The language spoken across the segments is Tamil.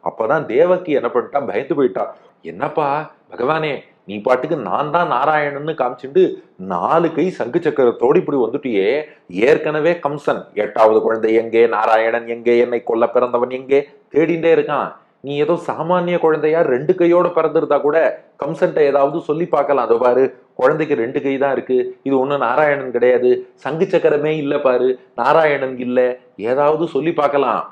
அப்பதான் தேவகி என்ன பண்ணிட்டா, பயந்து போயிட்டா. என்னப்பா பகவானே, நீ பாட்டுக்கு நான் தான் நாராயணன்னு காமிச்சுட்டு 4 கை சங்கு சக்கரத்தோடு இப்படி வந்துட்டியே. ஏற்கனவே கம்சன் 8வது குழந்தை எங்கே, நாராயணன் எங்கே, என்னை கொல்ல பிறந்தவன் எங்கே தேடிண்டே இருக்கான். நீ ஏதோ சாமானிய குழந்தையா 2 கையோட பிறந்திருந்தா கூட கம்சன்ட்ட ஏதாவது சொல்லி பார்க்கலாம். அதோ பாரு, குழந்தைக்கு 2 கை தான் இருக்கு, இது ஒண்ணு நாராயணன் கிடையாது, சங்கு சக்கரமே இல்ல பாரு, நாராயணன் இல்ல, ஏதாவது சொல்லி பார்க்கலாம்.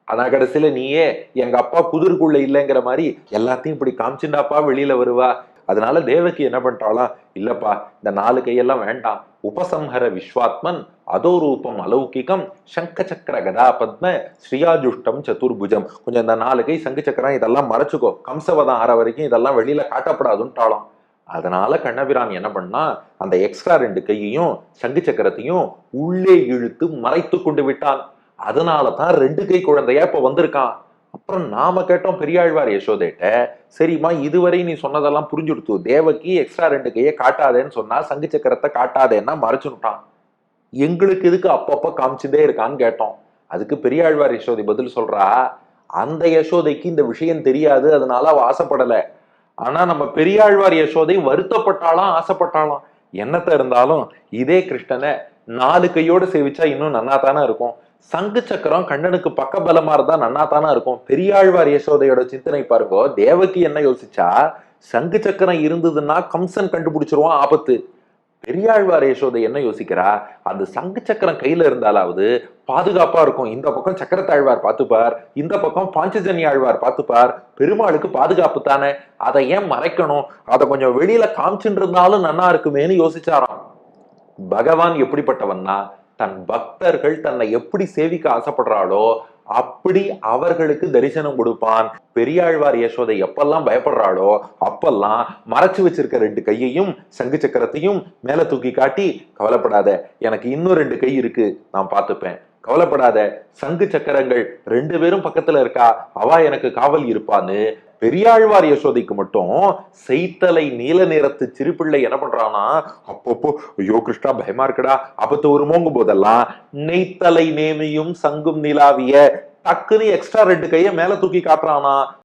ஆனா கடைசியில நீயே எங்க அப்பா குதிர்க்குள்ள இல்லைங்கிற மாதிரி எல்லாத்தையும் இப்படி காமிச்சுண்டாப்பா வெளியில வருவா. அதனால தேவகி என்ன பண்ணிட்டாலாம், இல்லப்பா இந்த 4 கையெல்லாம் வேண்டாம், உபசம்ஹர விஸ்வாத்மன் அதோ ரூபம் அலௌகிகம் சங்க சக்கர கதா பத்ம ஸ்ரீயாஜுஷ்டம் சதுர்புஜம். கொஞ்சம் இந்த 4 கை சங்கு சக்கரம் இதெல்லாம் மறைச்சுக்கோ, கம்சவதம் ஆற வரைக்கும் இதெல்லாம் வெளியில காட்டப்படாதுன்ட்டாலும். அதனால கண்ணபிரான் என்ன பண்ணா, அந்த எக்ஸ்ட்ரா 2 கையையும் சங்கு சக்கரத்தையும் உள்ளே இழுத்து மறைத்து கொண்டு விட்டான். அதனாலதான் 2 கை குழந்தையா இப்ப வந்திருக்கான். அப்புறம் நாம கேட்டோம் பெரியாழ்வார் யசோதேட்ட, சரிம்மா இதுவரை நீ சொன்னதெல்லாம் புரிஞ்சுடுத்து, தேவகி எக்ஸ்ட்ரா 2 கையை காட்டாதேன்னு சொன்னா, சங்கு சக்கரத்தை காட்டாதேன்னா மறைச்சுட்டான், எங்களுக்கு இதுக்கு அப்பப்ப காமிச்சுட்டே இருக்கான்னு கேட்டோம். அதுக்கு பெரியாழ்வார் யசோதை பதில் சொல்றா, அந்த யசோதைக்கு இந்த விஷயம் தெரியாது, அதனால அவ ஆசைப்படல. ஆனா நம்ம பெரியாழ்வார் யசோதை வருத்தப்பட்டாலாம், ஆசைப்பட்டாலாம். என்னத்த இருந்தாலும் இதே கிருஷ்ணனை 4 கையோட சேவிச்சா இன்னும் நன்னா தானே இருக்கும். சங்கு சக்கரம் கண்ணனுக்கு பக்க பலமா இருந்தா நன்னா தானே இருக்கும். பெரியாழ்வார் யசோதையோட சிந்தனை பாருங்க. தேவகி என்ன யோசிச்சா, சங்கு சக்கரம் இருந்ததுன்னா கம்சன் கண்டுபிடிச்சிருவான், ஆபத்து. பெரியாழ்வார் யசோதை என்ன யோசிக்கிறா, அந்த சங்கு சக்கரம் கையில இருந்தாலாவது பாதுகாப்பா இருக்கும். இந்த பக்கம் சக்கரத்தாழ்வார் பார்த்துப்பார், இந்த பக்கம் பாஞ்சஜன்ய ஆழ்வார் பார்த்துப்பார், பெருமாளுக்கு பாதுகாப்பு தானே, அதை ஏன் மறைக்கணும், அதை கொஞ்சம் வெளியில காமிச்சுட்டு இருந்தாலும் நன்னா இருக்குமேன்னு யோசிச்சாராம். பகவான் எப்படிப்பட்டவன்னா, தன் பக்தர்கள் தன்னை எப்படி சேவிக்க ஆசைப்படுறாளோ அப்படி அவர்களுக்கு தரிசனம் கொடுப்பான். பெரியாழ்வார் யசோதை எப்பெல்லாம் பயப்படுறாளோ அப்பெல்லாம் மறைச்சு வச்சிருக்க 2 கையையும் சங்கு சக்கரத்தையும் மேல தூக்கி காட்டி, கவலைப்படாத, எனக்கு இன்னும் 2 கை இருக்கு, நான் பார்த்துப்பேன், கவலைப்படாத, சங்கு சக்கரங்கள் 2 பேரும் பக்கத்துல இருக்கா, அவ எனக்கு காவல் இருப்பான்னு பெரியாழ்வார் யசோதைக்கு மட்டும் செய்தலை நீல நிறத்து சிறுபிள்ளை என்ன பண்றானா, அப்பப்போ ஐயோ கிருஷ்ணா பயமா இருக்குடா ஆபத்து வருமோங்கும் போதெல்லாம் நெய்த்தலை நேமியும் சங்கும் நிலாவிய டக்குன்னு எக்ஸ்ட்ரா 2 கையை மேல தூக்கி காட்டுறானா.